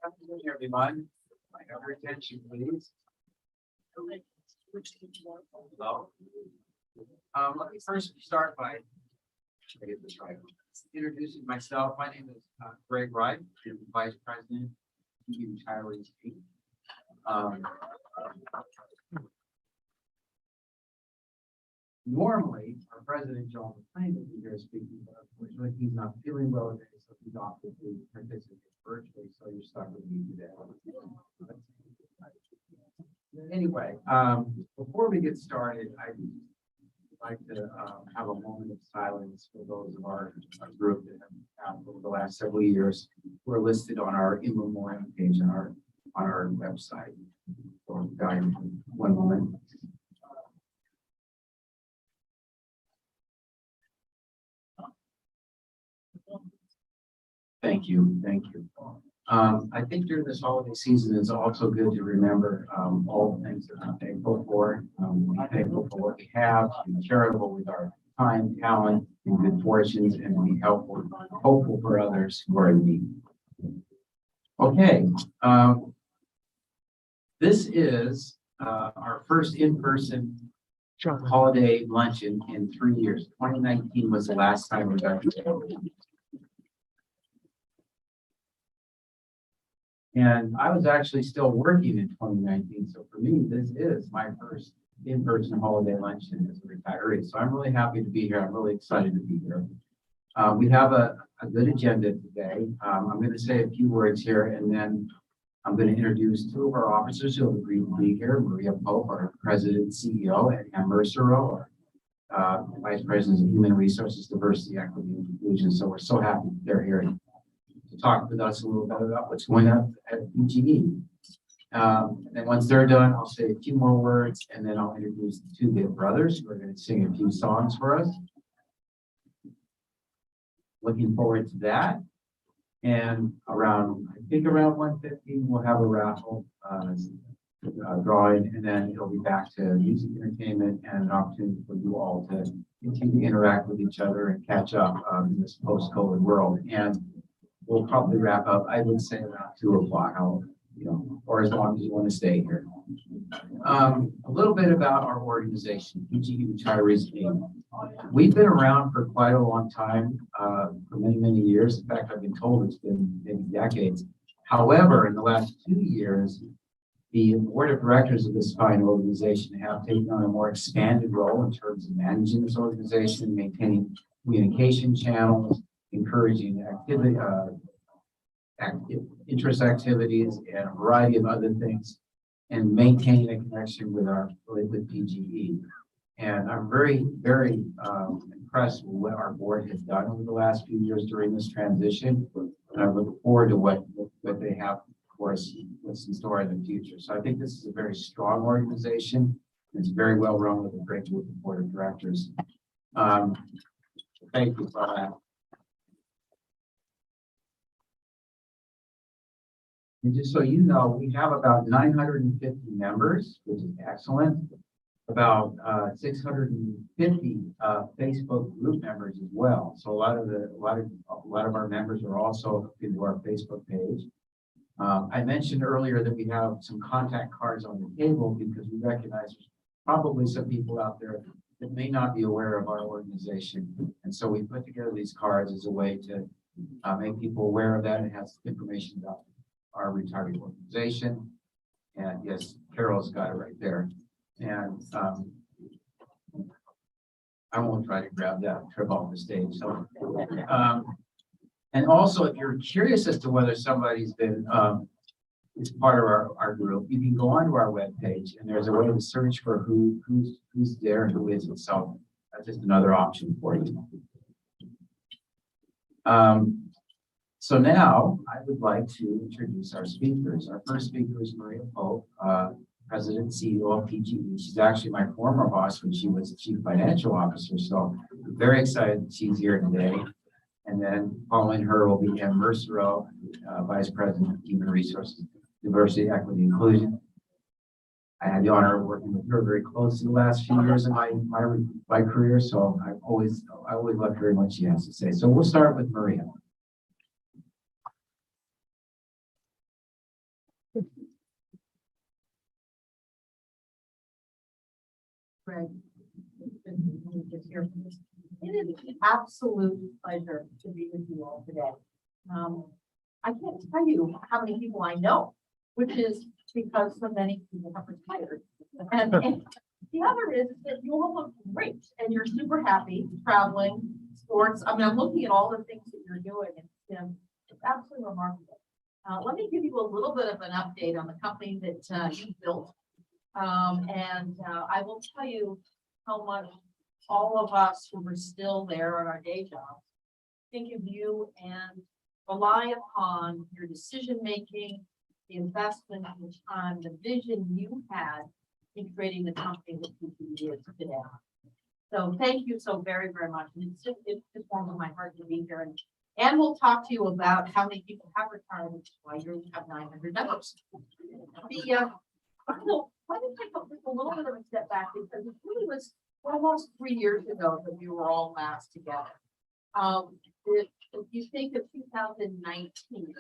afternoon, everyone. I have your attention, please. Hello. Let me first start by get this right. Introducing myself. My name is Greg Wright. I'm Vice President, PGE Retirees. Normally, our President John McClain would be here speaking, but unfortunately, he's not feeling well today, so he's opted to participate virtually. So you're stuck with me today. Anyway, before we get started, I'd like to have a moment of silence for those of our group that have over the last several years who are listed on our in memoriam page on our website. So, one moment. Thank you. Thank you. I think during this holiday season, it's also good to remember all the things that I'm thankful for. Be thankful for what we have, be charitable with our time, talent, and good fortunes, and be helpful, hopeful for others who are in need. Okay. This is our first in-person holiday luncheon in 3 years. 2019 was the last time we got together. And I was actually still working in 2019. So for me, this is my first in-person holiday luncheon as a retiree. So I'm really happy to be here. I'm really excited to be here. We have a good agenda today. I'm going to say a few words here, and then I'm going to introduce two of our officers who have agreed to be here. Maria Pope, our President and CEO, and Ann Mercero, our Vice President of Human Resources, Diversity, Equity, and Inclusion. So we're so happy they're here to talk with us a little bit about what's going on at PGE. And once they're done, I'll say a few more words, and then I'll introduce the two big brothers who are going to sing a few songs for us. Looking forward to that. And I think around 1:15, we'll have a raffle drawing, and then it'll be back to music entertainment and an opportunity for you all to continue to interact with each other and catch up in this post-COVID world. And we'll probably wrap up, I would say, around 2 o'clock, or as long as you want to stay here. A little bit about our organization, PGE Retirees. We've been around for quite a long time, for many, many years. In fact, I've been told it's been maybe decades. However, in the last 2 years, the board of directors of this fine organization have taken on a more expanded role in terms of managing this organization, maintaining communication channels, encouraging activity, interest activities, and a variety of other things, and maintaining a connection with PGE. And I'm very, very impressed with what our board has done over the last few years during this transition. And I look forward to what they have for us, what's in store in the future. So I think this is a very strong organization. It's very well run with a great group of board of directors. Thank you for that. And just so you know, we have about 950 members, which is excellent. About 650 Facebook group members as well. So a lot of our members are also into our Facebook page. I mentioned earlier that we have some contact cards on the table because we recognize there's probably some people out there that may not be aware of our organization, and so we put together these cards as a way to make people aware of that and have information about our retiree organization. And yes, Carol's got it right there. And I won't try to grab that trip off the stage. So, and also, if you're curious as to whether somebody's been is part of our group, you can go onto our webpage, and there's a way to search for who's there and who isn't. So that's just another option for you. So now I would like to introduce our speakers. Our first speaker is Maria Pope, President and CEO of PGE. She's actually my former boss when she was the Chief Financial Officer. So I'm very excited that she's here today. And then following her will be Ann Mercero, Vice President of Human Resources, Diversity, Equity, Inclusion. I had the honor of working with her very closely the last few years in my career. So I always love hearing what she has to say. So we'll start with Maria. Greg, it is an absolute pleasure to be with you all today. I can't tell you how many people I know, which is because so many people have retired. And the other is that you all look great and you're super happy traveling, sports. I mean, I'm looking at all the things that you're doing and it's absolutely remarkable. Let me give you a little bit of an update on the company that you built. I will tell you how much all of us who were still there on our day jobs think of you and rely upon your decision-making, the investment, the time, the vision you had in creating the company that PGE is today. So thank you so very, very much. And it's just warms my heart to be here. And we'll talk to you about how many people have retired, which is why you have 900 members. Let me take a little bit of a step back because it really was almost 3 years ago that we were all last together. If you think of 2019,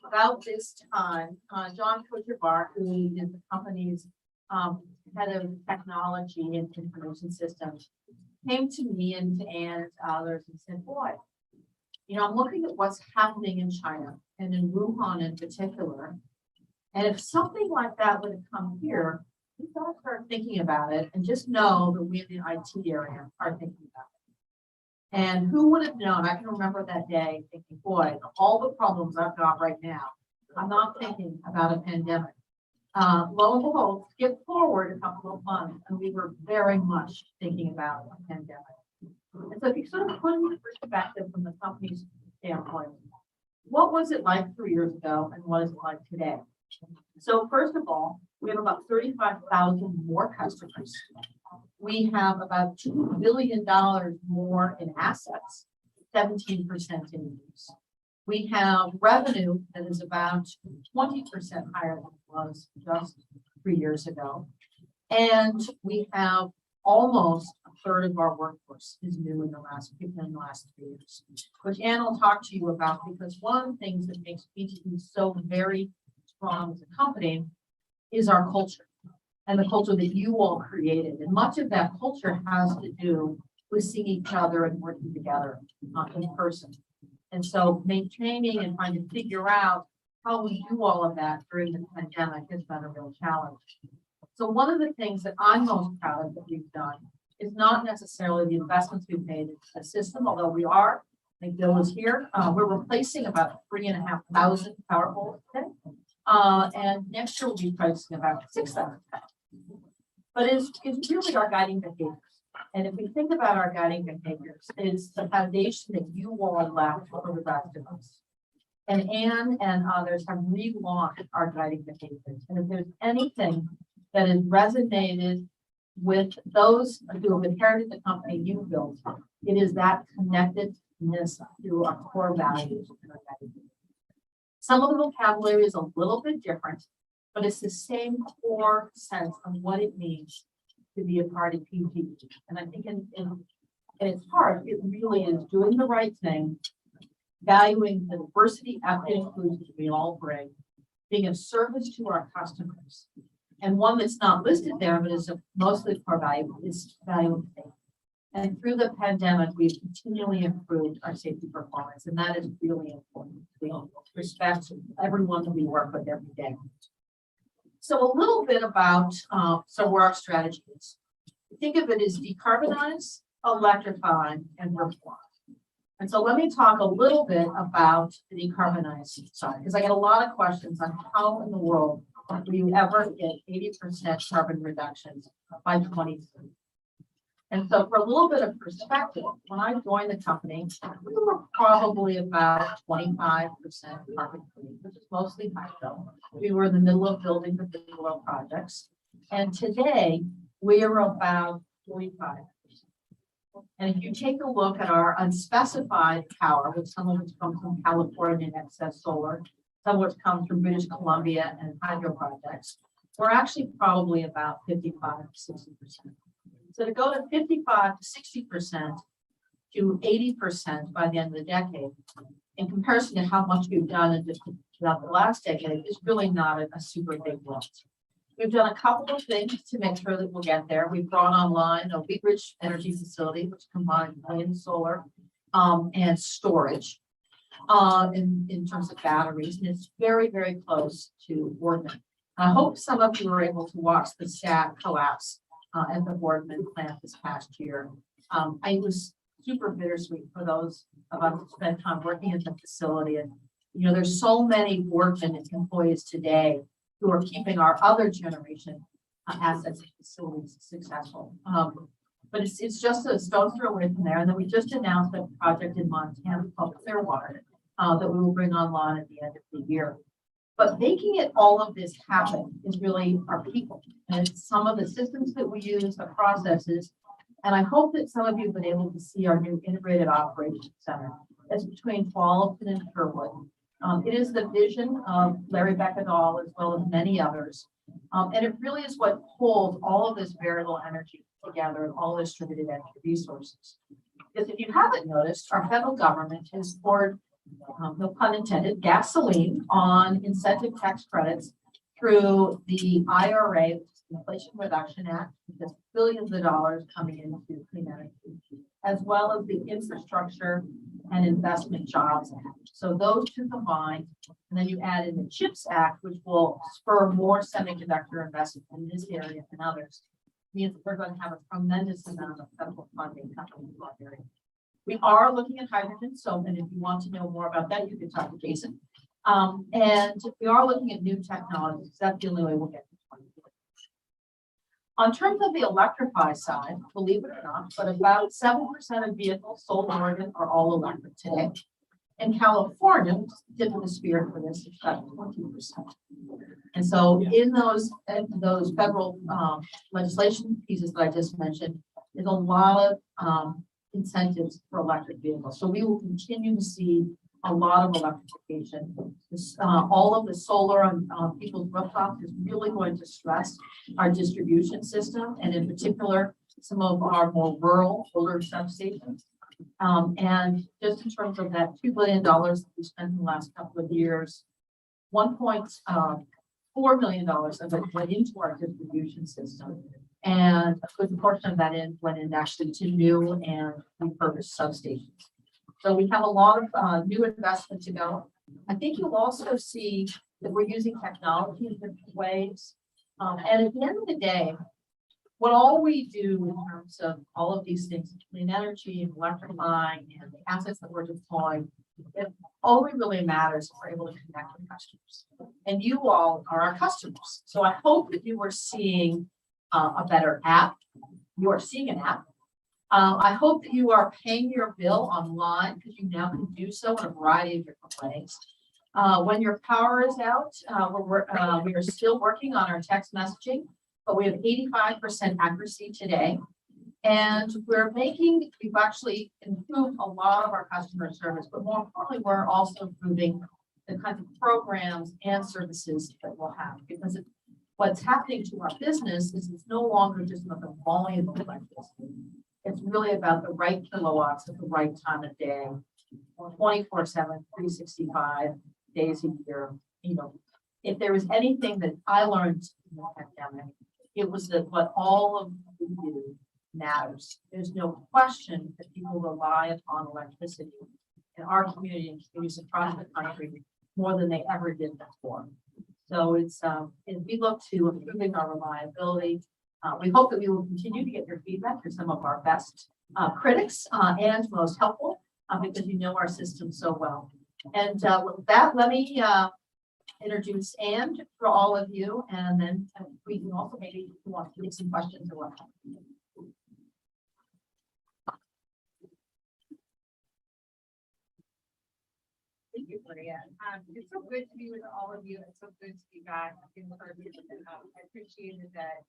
about this time, John Kochevar, who is the company's head of technology and information systems, came to me and to Ann and to others and said, boy, you know, I'm looking at what's happening in China and in Wuhan in particular. And if something like that would have come here, we gotta start thinking about it and just know that we in the IT area are thinking about it. And who would have known? I can remember that day thinking, boy, all the problems I've got right now, I'm not thinking about a pandemic. Lo and behold, skip forward a couple of months, and we were very much thinking about a pandemic. And so if you sort of put in perspective from the company's standpoint, what was it like 3 years ago and what is it like today? So first of all, we have about 35,000 more customers. We have about $2 billion more in assets, 17% in use. We have revenue that is about 20% higher than it was just 3 years ago. And we have almost a third of our workforce is new in the last 3 years, which Ann will talk to you about, because one of the things that makes PGE so very strong as a company is our culture and the culture that you all created. And much of that culture has to do with seeing each other and working together in person. And so maintaining and trying to figure out how we do all of that during the pandemic has been a real challenge. So one of the things that I'm most proud of that we've done is not necessarily the investments we've made in the system, although we are. I think Bill is here. We're replacing about 3,500 power poles today. And next year we'll be pricing about 6,000. But it's really our guiding behaviors. And if we think about our guiding behaviors, it's the foundation that you all left for the rest of us. And Ann and others have relaunched our guiding behaviors. And if there's anything that has resonated with those who have inherited the company you built, it is that connectedness through our core values. Some of the vocabulary is a little bit different, but it's the same core sense of what it means to be a part of PGE. And I think in its heart, it really is doing the right thing, valuing the diversity, equity, inclusion we all bring, being of service to our customers. And one that's not listed there, but is mostly core value, is value of safety. And through the pandemic, we've continually improved our safety performance, and that is really important. We respect everyone that we work with every day. So a little bit about where our strategy is. Think of it as decarbonize, electrify, and reform. And so let me talk a little bit about the decarbonize side, because I get a lot of questions on how in the world will you ever get 80% carbon reductions by 2030. And so for a little bit of perspective, when I joined the company, we were probably about 25% carbon free, which is mostly hydro. We were in the middle of building the big oil projects. And today we are about 45%. And if you take a look at our unspecified power, which some of it comes from California and excess solar, some of which comes from British Columbia and hydro projects, we're actually probably about 55 to 60%. So to go to 55 to 60% to 80% by the end of the decade, in comparison to how much we've done in just throughout the last decade is really not a super big loss. We've done a couple of things to make sure that we'll get there. We've brought online a Wheat Ridge energy facility, which combines wind, solar, and storage in terms of batteries, and it's very, very close to Boardman. I hope some of you were able to watch the STAT collapse at the Boardman plant this past year. I was super bittersweet for those of us who spent time working at the facility. And, you know, there's so many Boardman employees today who are keeping our other generation assets and facilities successful. But it's just a stone's throw away from there. And then we just announced a project in Montana called Clearwater that we will bring online at the end of the year. But making it all of this happen is really our people and it's some of the systems that we use, the processes. And I hope that some of you have been able to see our new integrated operations center. It's between Tualatin and Sherwood. It is the vision of Larry Beckadall as well as many others. And it really is what holds all of this variable energy together and all distributed energy resources. Because if you haven't noticed, our federal government has poured, no pun intended, gasoline on incentive tax credits through the IRA, which is the Inflation Reduction Act, because billions of dollars coming into clean energy, as well as the Infrastructure and Investment Jobs Act. So those two combined, and then you add in the CHIPS Act, which will spur more semiconductor investment in this area and others, means that we're going to have a tremendous amount of federal funding coming into that area. We are looking at hydrogen, so and if you want to know more about that, you can talk to Jason. And we are looking at new technologies. That's the only way we'll get to 2040. On terms of the electrify side, believe it or not, but about 7% of vehicles sold in Oregon are all electric today. In California, tip of the spear for this, it's about 20%. And so in those federal legislation pieces that I just mentioned, there's a lot of incentives for electric vehicles. So we will continue to see a lot of electrification. All of the solar on people's rooftops is really going to stress our distribution system, and in particular, some of our more rural, older substations. And just in terms of that $2 billion that we spent in the last couple of years, $1.4 million of it went into our distribution system. And a good portion of that went in actually to new and refurbished substations. So we have a lot of new investment to go. I think you'll also see that we're using technology in different ways. And at the end of the day, what all we do in terms of all of these things, clean energy and electrifying and the assets that we're deploying, it only really matters if we're able to connect with customers. And you all are our customers. So I hope that you are seeing a better app. You are seeing an app. I hope that you are paying your bill online because you now can do so in a variety of different ways. When your power is out, we are still working on our text messaging, but we have 85% accuracy today. And we've actually improved a lot of our customer service, but more importantly, we're also improving the kinds of programs and services that we'll have, because what's happening to our business is it's no longer just about the volume of electricity. It's really about the right kilowatts at the right time of day, 24/7, 365 days a year. You know, if there was anything that I learned in the pandemic, it was that what all of you do matters. There's no question that people rely upon electricity in our community and communities across the country more than they ever did before. So we look to improving our reliability. We hope that we will continue to get your feedback. You're some of our best critics and most helpful because you know our system so well. And with that, let me introduce Anne for all of you, and then we can also maybe want to get some questions or what. Thank you, Maria. It's so good to be with all of you. It's so good to be back in person. I appreciated that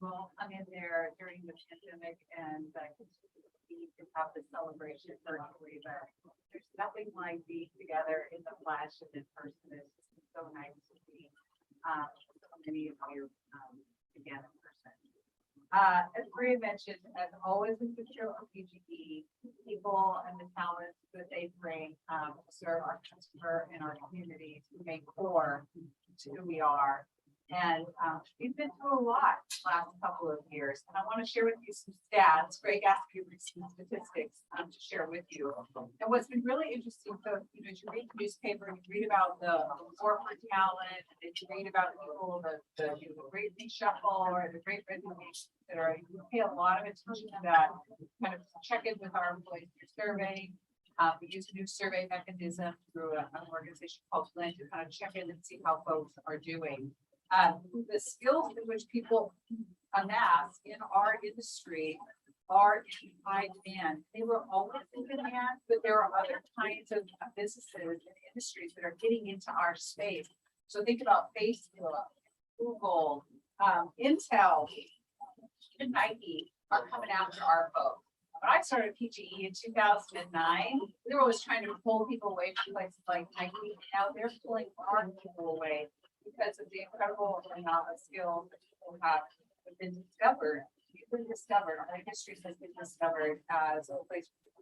you all come in there during the pandemic and we can have the celebration virtually, but there's nothing like being together in the flesh and in person. It's so nice to see so many of you again in person. As Maria mentioned, as always in the show of PGE, people and the talents that they bring serve our customer and our communities who make core to who we are. And we've been through a lot the last couple of years. And I want to share with you some stats. Greg asked me some statistics to share with you. And what's been really interesting, so you know, as you read the newspaper, and you read about the war for talent, and you read about people, the great reshuffle or the great resignation, etc. You pay a lot of attention to that, kind of check in with our employees through survey. We use a new survey mechanism through an organization called Flint to kind of check in and see how folks are doing. The skills in which people amass in our industry are in high demand. They were always in demand, but there are other kinds of businesses and industries that are getting into our space. So think about Facebook, Google, Intel, even Nike are coming after our folks. When I started PGE in 2009, they were always trying to pull people away from places like Nike. Now they're pulling our people away because of the incredible amount of skills that people have been discovered. Our industry has been discovered as a place with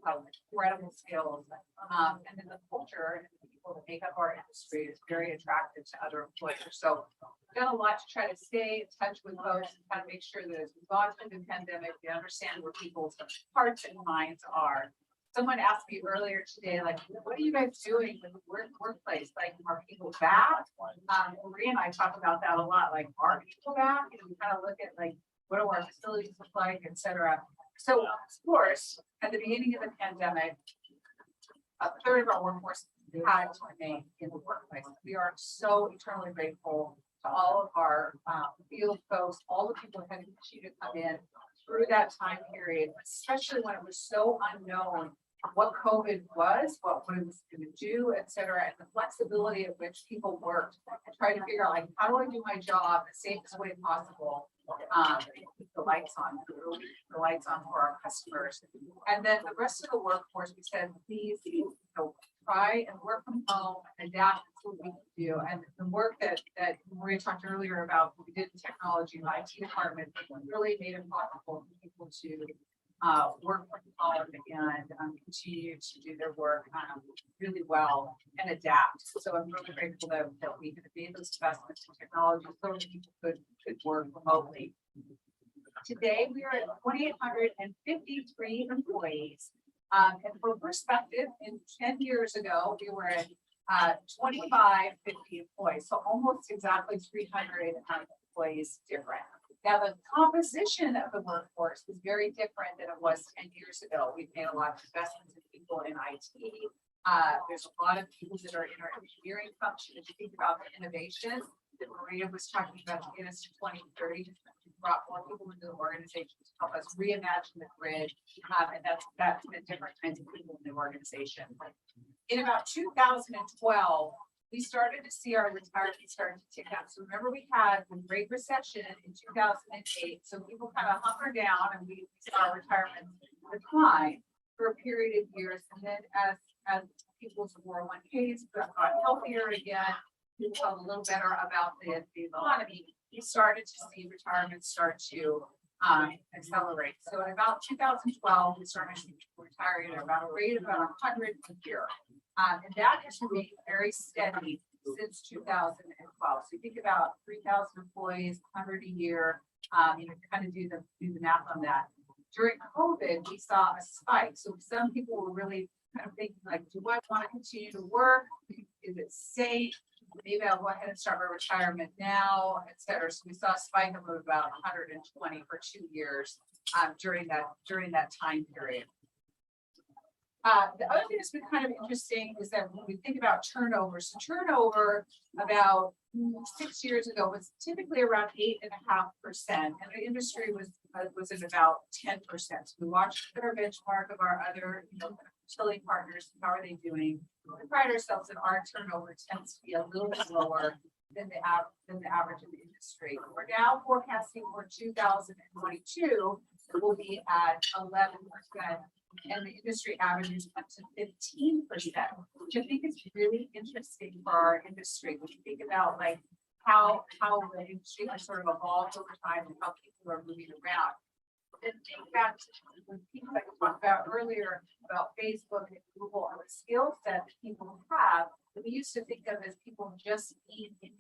incredible skills. And then the culture and the people that make up our industry is very attractive to other employers. So we've done a lot to try to stay in touch with folks and kind of make sure that as we've gone through the pandemic, we understand where people's hearts and minds are. Someone asked me earlier today, like, what are you guys doing with the workplace? Like, are people back? Maria and I talk about that a lot. Like, are people back? And we kind of look at like, what do our facilities look like, et cetera. So, of course, at the beginning of the pandemic, a third of our workforce had to remain in the workplace. We are so eternally grateful to all of our field folks, all the people who had to continue to come in through that time period, especially when it was so unknown what COVID was, what it was going to do, et cetera, and the flexibility at which people worked and tried to figure out, like, how do I do my job the safest way possible? Keep the lights on, the lights on for our customers. And then the rest of the workforce, we said, please, you know, try and work from home, adapt to what we can do. And the work that Maria talked earlier about, what we did in technology and IT department, really made it possible for people to work from home and continue to do their work really well and adapt. So I'm really grateful that we have made those investments in technology so that people could work remotely. Today, we are at 2,853 employees. And for perspective, in 10 years ago, we were at 2,550 employees. So almost exactly 300 employees different. Now, the composition of the workforce is very different than it was 10 years ago. We've made a lot of investments in people in IT. There's a lot of people that are in our engineering function. If you think about the innovation that Maria was talking about to get us to 2030, we brought more people into the organization to help us reimagine the grid. And that's the different kinds of people in the organization. In about 2012, we started to see our retirement start to tick up. So remember, we had the Great Recession in 2008. So people kind of hunkered down and we saw retirement decline for a period of years. And then as people's 401ks got healthier again, people felt a little better about the economy, we started to see retirement start to accelerate. So in about 2012, we started retiring at about a rate of about 100 a year. And that has remained very steady since 2012. So you think about 3,000 employees, 100 a year, you know, kind of do the math on that. During COVID, we saw a spike. So some people were really kind of thinking, like, do I want to continue to work? Is it safe? Maybe I'll go ahead and start my retirement now, et cetera. So we saw a spike of about 120 for 2 years during that time period. The other thing that's been kind of interesting is that when we think about turnover, so turnover about 6 years ago was typically around 8.5%, and the industry was at about 10%. So we watched our benchmark of our other, you know, utility partners. How are they doing? We pride ourselves in our turnover tends to be a little bit lower than the average of the industry. We're now forecasting for 2022 will be at 11%. And the industry averages up to 15%, which I think is really interesting for our industry. When you think about like how the industry has sort of evolved over time and how people are moving around. and think back to the things I talked about earlier about Facebook and Google and the skill set that people have that we used to think of as people just in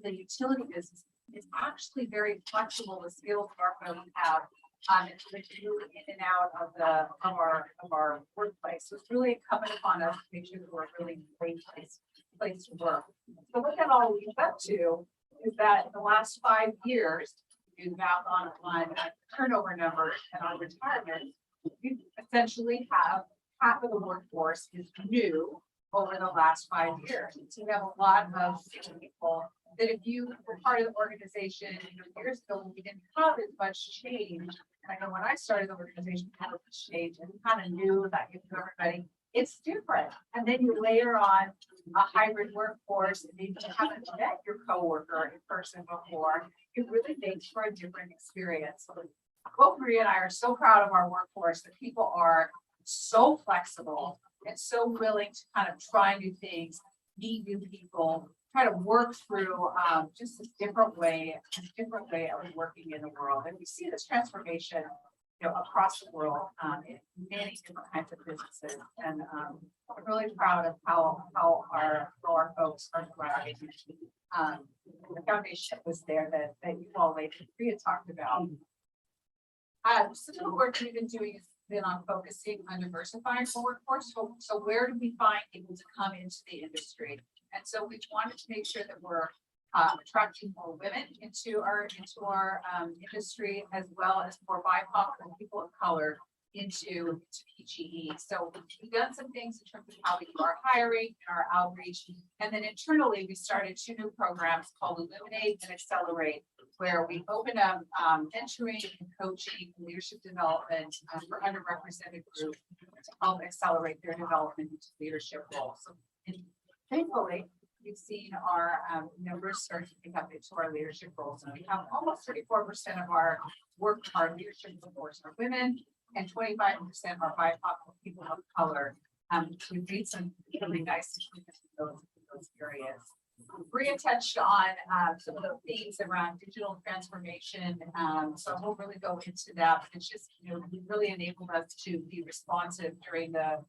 the utility business. It's actually very flexible, the skills our folks have. And so they can move in and out of our workplace. So it's really incumbent upon us to make sure that we're a really great place to work. So what that all leads up to is that in the last 5 years, do the math on turnover numbers and on retirement, you essentially have half of the workforce is new over the last 5 years. So we have a lot of people that if you were part of the organization years ago, we didn't have as much change. And I know when I started the organization, we had a change and kind of knew that you knew everybody. It's different. And then you layer on a hybrid workforce and you haven't met your coworker in person before. It really makes for a different experience. So both Maria and I are so proud of our workforce that people are so flexible and so willing to kind of try new things, meet new people, try to work through just a different way of working in the world. And we see this transformation, across the world in many different kinds of businesses. And I'm really proud of how our folks are thriving. The foundation was there that you all lately talked about. Some of the work we've been doing has been on focusing on diversifying the workforce. So where do we find people to come into the industry? And so we wanted to make sure that we're attracting more women into our industry, as well as more BIPOC and people of color into PGE. So we've done some things in terms of how we do our hiring and our outreach. And then internally, we started 2 new programs called Illuminate and Accelerate, where we open up mentoring and coaching and leadership development for underrepresented groups to help accelerate their development into leadership roles. So thankfully, we've seen our numbers start to pick up into our leadership roles. And we have almost 34% of our leadership workforce are women, and 25% are BIPOC people of color. We've made some really nice improvements in those areas. Bria touched on some of the themes around digital transformation. So I won't really go into that, but it's just, really enabled us to be responsive during the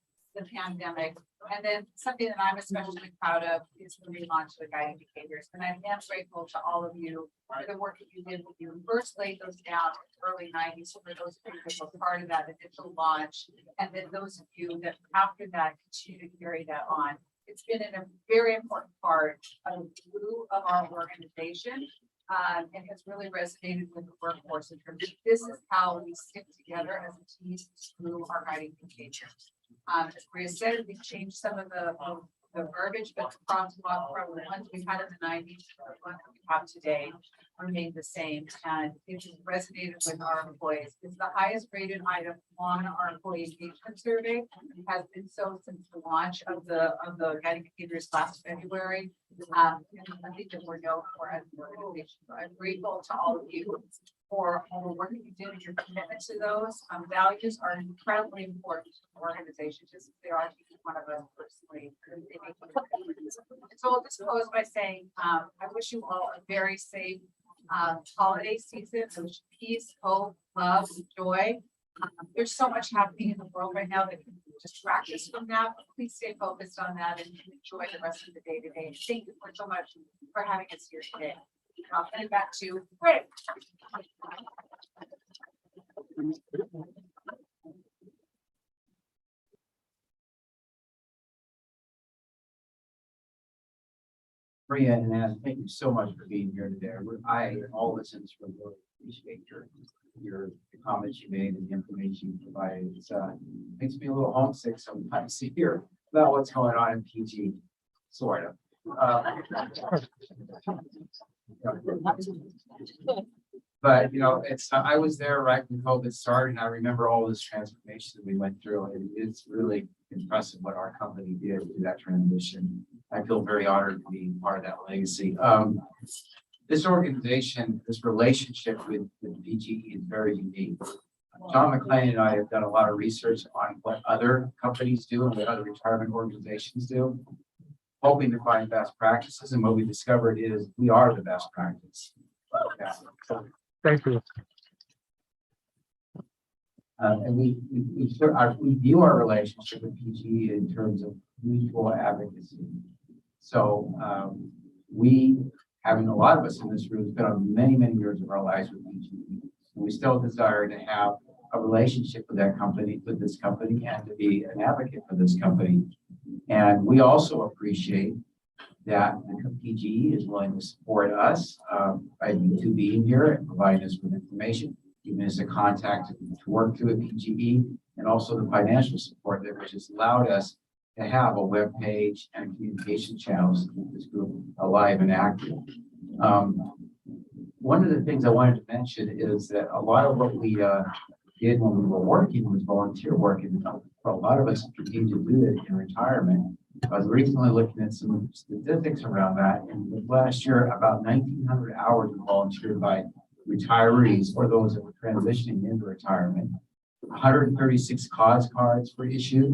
pandemic. And then something that I'm especially proud of is the relaunch of the guiding behaviors. And I am grateful to all of you for the work that you did when you first laid those down in the early 90s. So for those of you that were part of that initial launch, and then those of you that after that continue to carry that on. It's been a very important part of the glue of our organization. And has really resonated with the workforce in terms of this is how we stick together as a team through our guiding behaviors. As Maria said, we changed some of the verbiage, but the crosswalk from the ones we had in the 90s to the ones that we have today remain the same. And it resonated with our employees. It's the highest rated item on our employee engagement survey. It has been so since the launch of the guiding behaviors last February. And I think that we're known for as an organization. So I'm grateful to all of you for all the work that you did and your commitment to those. Values are incredibly important to the organization, just as they are to each one of us personally. So I'll just close by saying, I wish you all a very safe holiday season. I wish peace, hope, love, joy. There's so much happening in the world right now that can distract us from that. But please stay focused on that and enjoy the rest of the day today. Thank you so much for having us here today. I'll send it back to Rick. Maria and Ann, thank you so much for being here today. I and all listeners really appreciate your comments you made and the information you provided. It makes me a little homesick sometimes to hear about what's going on in PG, sort of. But I was there right when COVID started, and I remember all this transformation that we went through. And it's really impressive what our company did through that transition. I feel very honored to be part of that legacy. This organization, this relationship with PGE is very unique. John McClain and I have done a lot of research on what other companies do and what other retirement organizations do, hoping to find best practices. And what we discovered is we are the best practice. Yeah. Thank you. And we view our relationship with PGE in terms of mutual advocacy. So we, having a lot of us in this room, spent many, many years of our lives with PGE. And we still desire to have a relationship with that company, with this company, and to be an advocate for this company. And we also appreciate that the PGE is willing to support us by to being here and providing us with information, giving us a contact to work through at PGE, and also the financial support that which has allowed us to have a web page and communication channels to keep this group alive and active. One of the things I wanted to mention is that a lot of what we did when we were working was volunteer work, and for a lot of us continue to do it in retirement. I was recently looking at some statistics around that, and last year about 1,900 hours were volunteered by retirees or those that were transitioning into retirement. 136 cause cards were issued.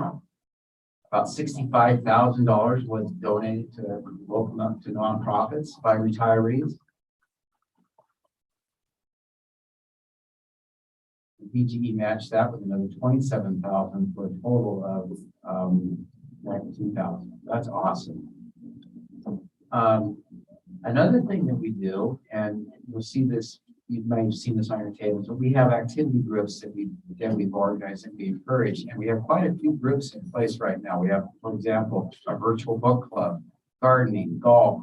About $65,000 was donated to local nonprofits by retirees. The PGE matched that with another $27,000 for a total of $92,000. That's awesome. Another thing that we do, and you'll see this, you might have seen this on your tables, but we have activity groups that we've organized and we encourage, and we have quite a few groups in place right now. We have, for example, a virtual book club, gardening, golf,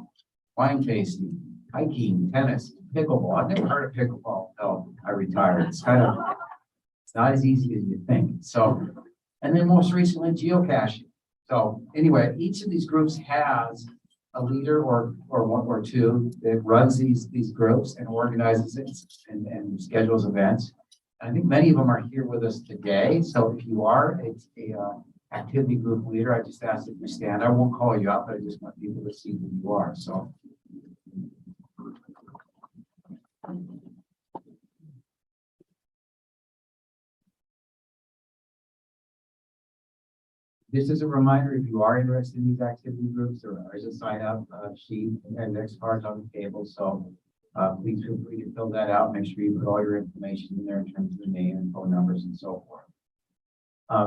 wine tasting, hiking, tennis, pickleball. I've never heard of pickleball until I retired. It's not as easy as you think. So, and then most recently, geocaching. So anyway, each of these groups has a leader or one or two that runs these groups and organizes it and schedules events. And I think many of them are here with us today. So if you are a activity group leader, I just ask that you stand. I won't call you up, but I just want people to see who you are. So. This is a reminder, if you are interested in these activity groups, there is a sign up sheet and index cards on the table. So please feel free to fill that out. Make sure you put all your information in there in terms of the name and phone numbers and so forth.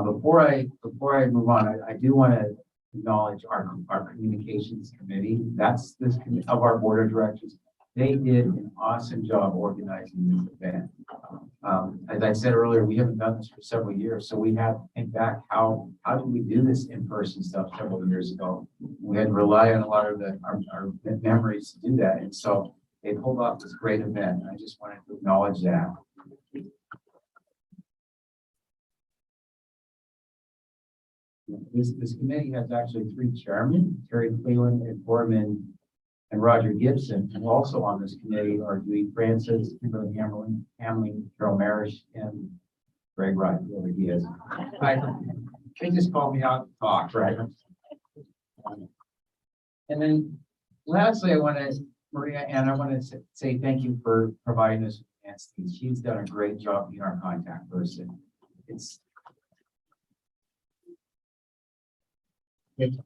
Before I move on, I do want to acknowledge our communications committee. That's this committee of our board of directors. They did an awesome job organizing this event. As I said earlier, we haven't done this for several years, so we had to think back how did we do this in-person stuff several years ago? We had to rely on a lot of our memories to do that, and so they pulled off this great event. I just wanted to acknowledge that. This committee has actually three chairmen: Terry Cleland and Foreman and Roger Gibson. And also on this committee are Dewey Francis, Kimberly Hamling, Carol Marish, and Greg Wright, whoever he is. They just called me out to talk, right? And then lastly, Maria, I want to say thank you for providing us with Nancy. She's done a great job being our contact person. It's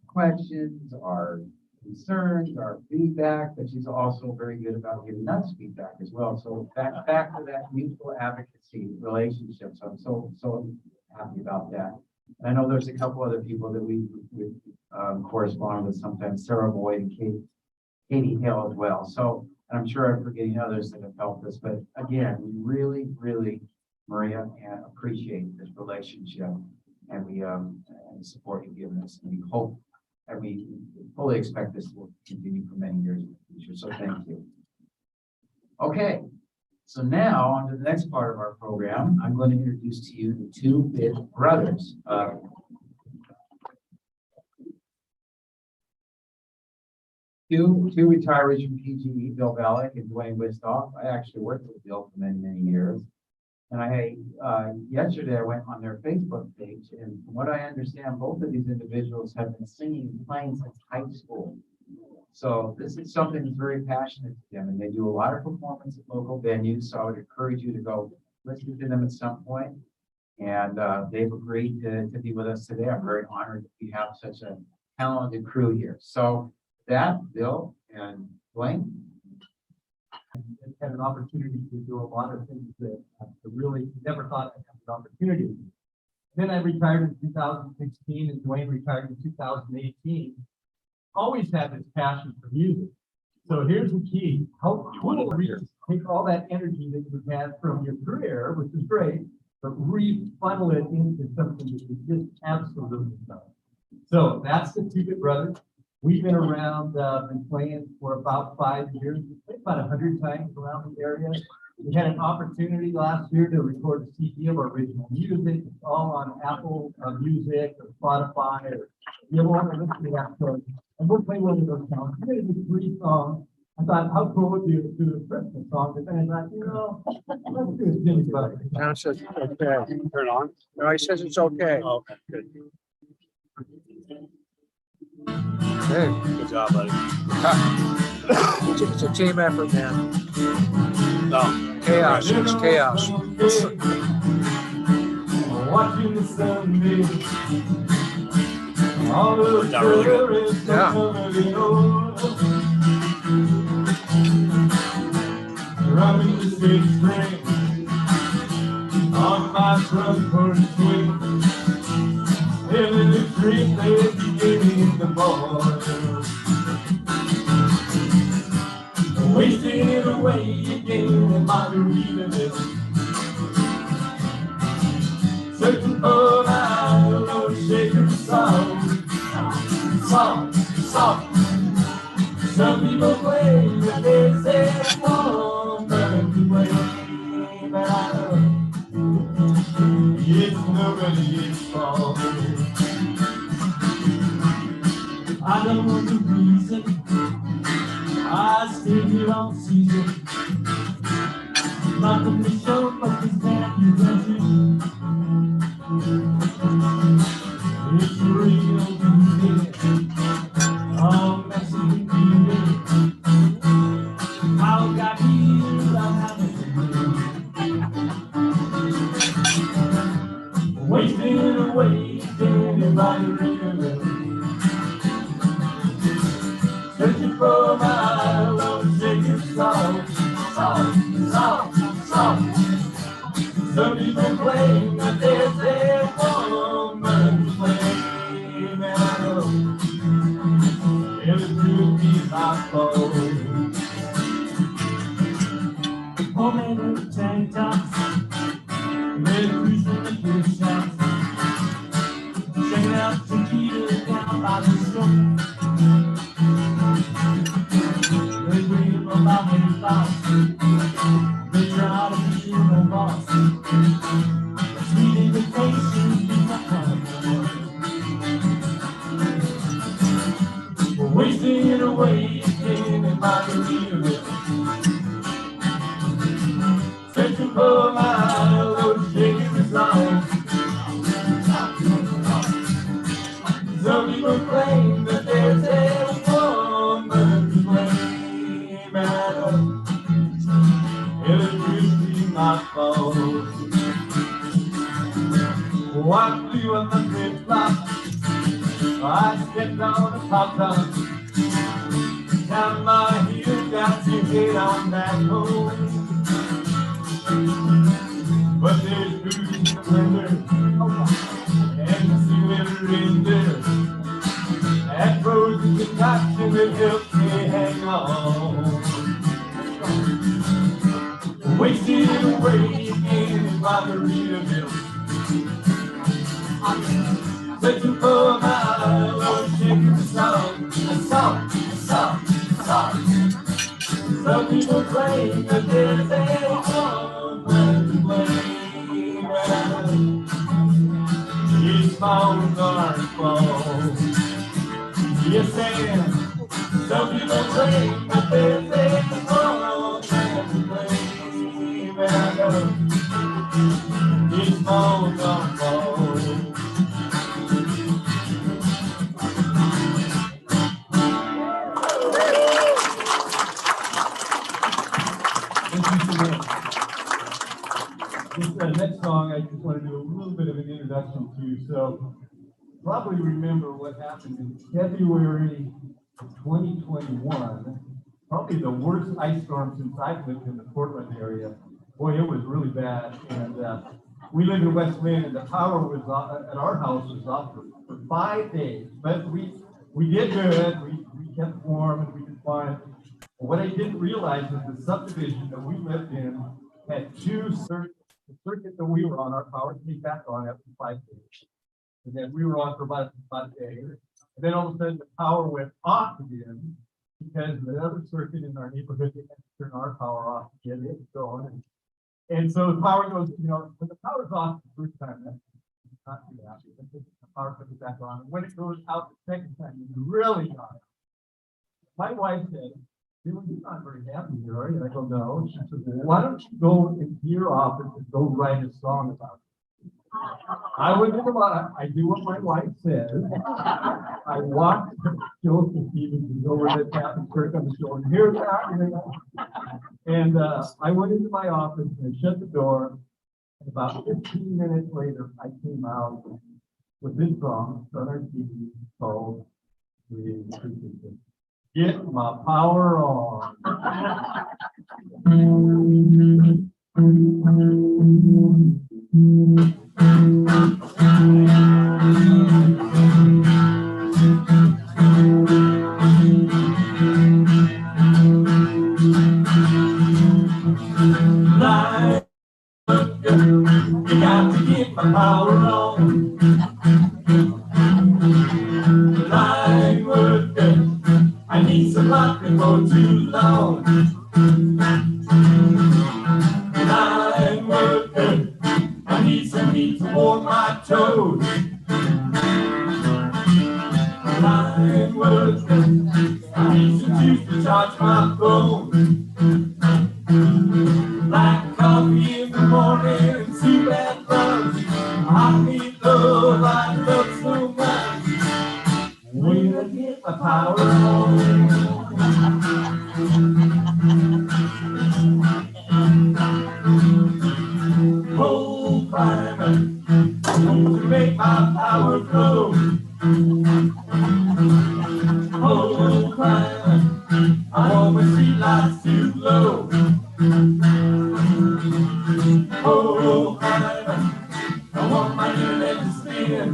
questions, our concerns, our feedback, but she's also very good about giving us feedback as well. So back to that mutual advocacy relationship. So I'm so happy about that. And I know there's a couple other people that we correspond with sometimes, Sarah Boyd and Katie Hale as well. So, and I'm sure I'm forgetting others that have helped us, but again, we really, really, Maria, and appreciate this relationship and we and the support you've given us. And we hope and we fully expect this will continue for many years in the future. So thank you. Okay, so now on to the next part of our program. I'm going to introduce to you the two Bit brothers. Two retirees from PGE, Bill Valek and Dwayne Wistoff. I actually worked with Bill for many, many years. And yesterday I went on their Facebook page, and from what I understand, both of these individuals have been playing since high school. So this is something that's very passionate to them, and they do a lot of performance at local venues. So I would encourage you to go listen to them at some point. And they've agreed to be with us today. I'm very honored that we have such a talented crew here. So that, Bill and Dwayne. an opportunity to do a lot of things that I really never thought I'd have an opportunity. Then I retired in 2016 and Dwayne retired in 2018. Always had this passion for music. So here's the key. How cool it is to take all that energy that you had from your career, which is great, but refunnel it into something that you just absolutely love. So that's the Two Good Brothers. We've been around, been playing for about 5 years. We've played about 100 times around the area. We had an opportunity last year to record a CD of our original music. It's all on Apple Music or Spotify, or you want to listen to that. So, and we'll play one of those songs. We're going to do 3 songs. I thought, how cool would it be to do a Christmas song? But then I thought, you know, let's do a Jimmy Buffett. Now it says it's okay. Turn it on? No, he says it's okay. Oh, okay, good. Hey, Good job, buddy. it's a team effort, man. No. Chaos, it's chaos. Watching the sun dip. All the Worked out really good. Yeah. Running the six string on my front porch swing. In the street they beginning the ball. Wasting away again in Margaritaville. Searching for my old shaker song. Song, song. Some people claim that they say it's wrong, but anyway, but I know it's nobody's fault. I don't know the reason I stay here all season. Not from the show, but this band you legend. It's real music. Oh, messy music. How got here, I haven't wasting away, anybody really. Searching for my love, shaking song, song, song, song. Some people claim that there's a woman to blame, and I know it'll truth be my fault. Woman in the tank tops, red crease in the fish shops, checking out tequila down by the store. They dream about their thoughts. They try to be my boss. Sweet invitations be my comfort. We're wasting away again in Margaritaville. Searching for my old shaking song. Some people claim that there's a woman to blame, and I know it'll just be my fault. I flew on the flip-flop, I stepped on a pop-top. Down my heel, got to get on that hole. But there's booze in the blender, and cider in there. That frozen concoction that helps me hang on. Wasted away again in Margaritaville. Searching for my old shaking song, a song, a song, a song. Some people claim that there's a woman to blame, and it's my Monarch fault. Yes, and some people claim that there's a woman to blame, and I know it's my Monarch fault. This next song, I just want to do a little bit of an introduction to. So, probably remember what happened in February of 2021. probably the worst ice storm since I've lived in the Portland area. Boy, it was really bad. And we live in West Lynn, and the power was off, at our house was off for 5 days. But we did good. We kept warm and we did fine. But what I didn't realize is the subdivision that we lived in had two circuits. The circuit that we were on, our power came back on after 5 days. And then we were on for about a day. And then all of a sudden the power went off again because the other circuit in our neighborhood, they had to turn our power off to get it going. And so the power goes, you know, when the power's off the first time, that's not too happy. Then the power comes back on. And when it goes out the second time, it's really not. My wife said, "You're not very happy here, are you?" And I go, "No." She said, "Well, why don't you go into your office and go write a song about it?" I went into I do what my wife says. I walked to Joseph Stevens and over the tap and Kirk on the shoulder. Here's that. And I went into my office and I shut the door. And about 15 minutes later, I came out with this song on our TV called "Get My Power On." You got to get my power on. Line worker, I need some luck before too long. Line worker, I need some heat to warm my toes. Line worker, I need some juice to charge my phone. Black coffee in the morning, soup and lunch. I need love, I love so much. When I get my power on. Oh, climber, won't you make my power flow? Oh, climber, I want my street lights too low. Oh, climber, I want my internet to spin.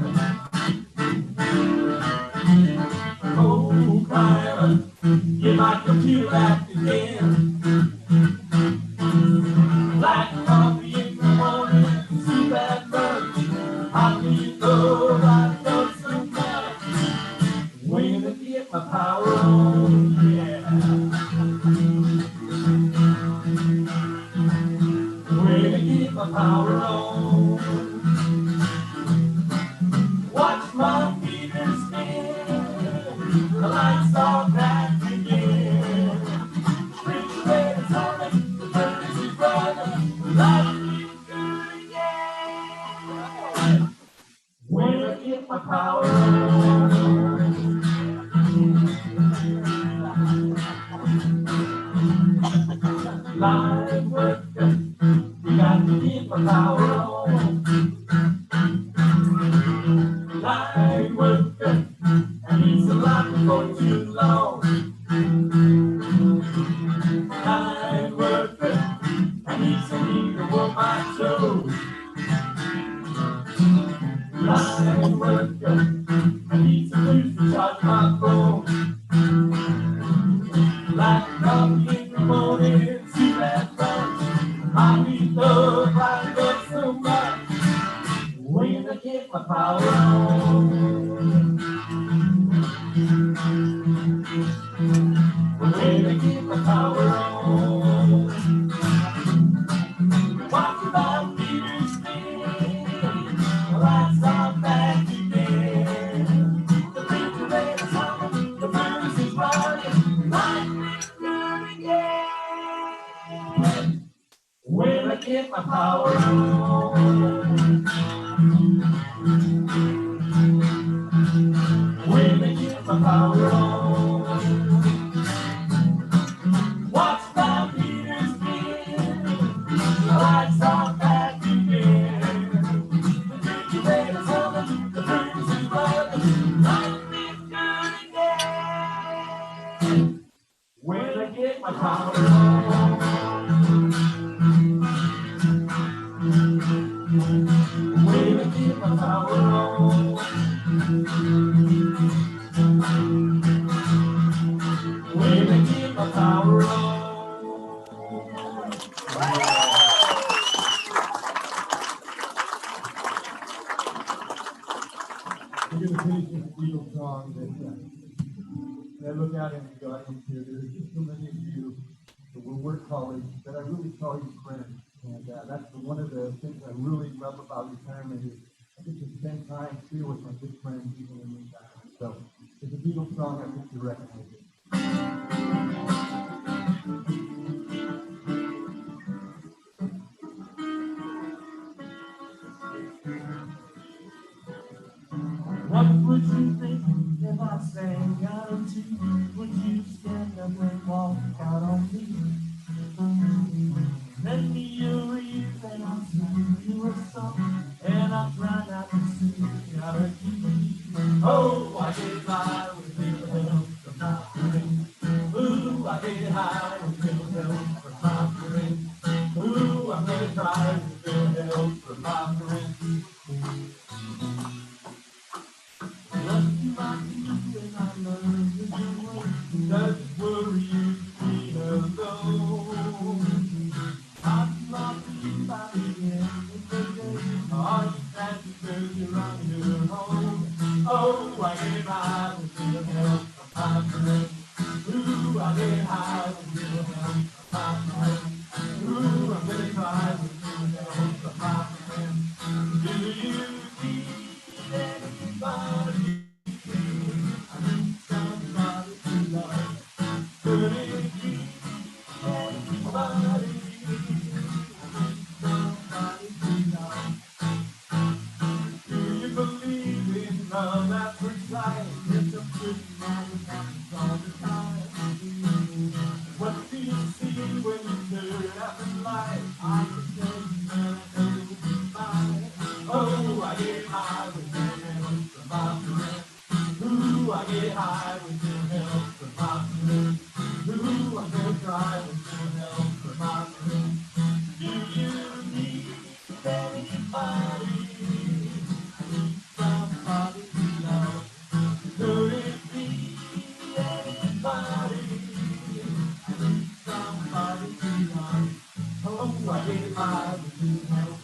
Oh, climber, get my computer back again. Black coffee in the morning, soup at lunch. I need love, I love so much. When I get my power on, yeah. When I get my power on. Watch my meter spin. The lights are back again. Refrigerator's on it, the furnace is running, the light is good again. When I get my power on. Line worker, you got to get my power on. Line worker, I need some light before too long. Line worker, I need some heat to warm my toes. Line worker, I need some juice to charge my phone. Black coffee in the morning, soup at lunch. I need love, I love so much. When I get my power on. When I get my power on. Watch my meter spin. The lights are back again. The refrigerator's on, the furnace is running, life is good again. When I get my power on. When I get my power on. Watch my meter spin. The lights are back again. The refrigerator's on, the furnace is running, life is good again. When I get power on. Way to keep my power on. Way to keep my power on. We're gonna finish this Beatles song that I look out in the audience here. There's just so many of you that were work colleagues that I really call you friends. And that's one of the things I really love about retirement is I get to spend time here with my good friends even in retirement. So it's a Beatles song, I think you recognize it. What would you think if I sang out of tune? Would you stand up and walk out on me? Lend me your ears and I'll sing you a song, and I'll try not to sing out of key. Oh, I get high with little help from my friend. Ooh, I get high with little help from my friend. Ooh, I'm gonna try with little help from my friend. Doesn't worry you be alone. I'm not by the end of the day. Are you glad because you're on your own? Oh, I get high with little help from my friend. Ooh, I get high with little help from my friend. Ooh, I'm gonna try with little help from my friend. Do you need anybody? I need somebody to love. Could it be anybody? Somebody to love. Do you believe in love at first sight? It's a pretty man that happens all the time. What do you see when you turn out the light? I can tell you that I know you'll be mine. Oh, I get high with your help from my friend. Ooh, I get high with your help from my friend. Ooh, I'm gonna try with your help from my friend. Do you need anybody? I need somebody to love. Could it be anybody? I need somebody to love. Oh, I get high with your help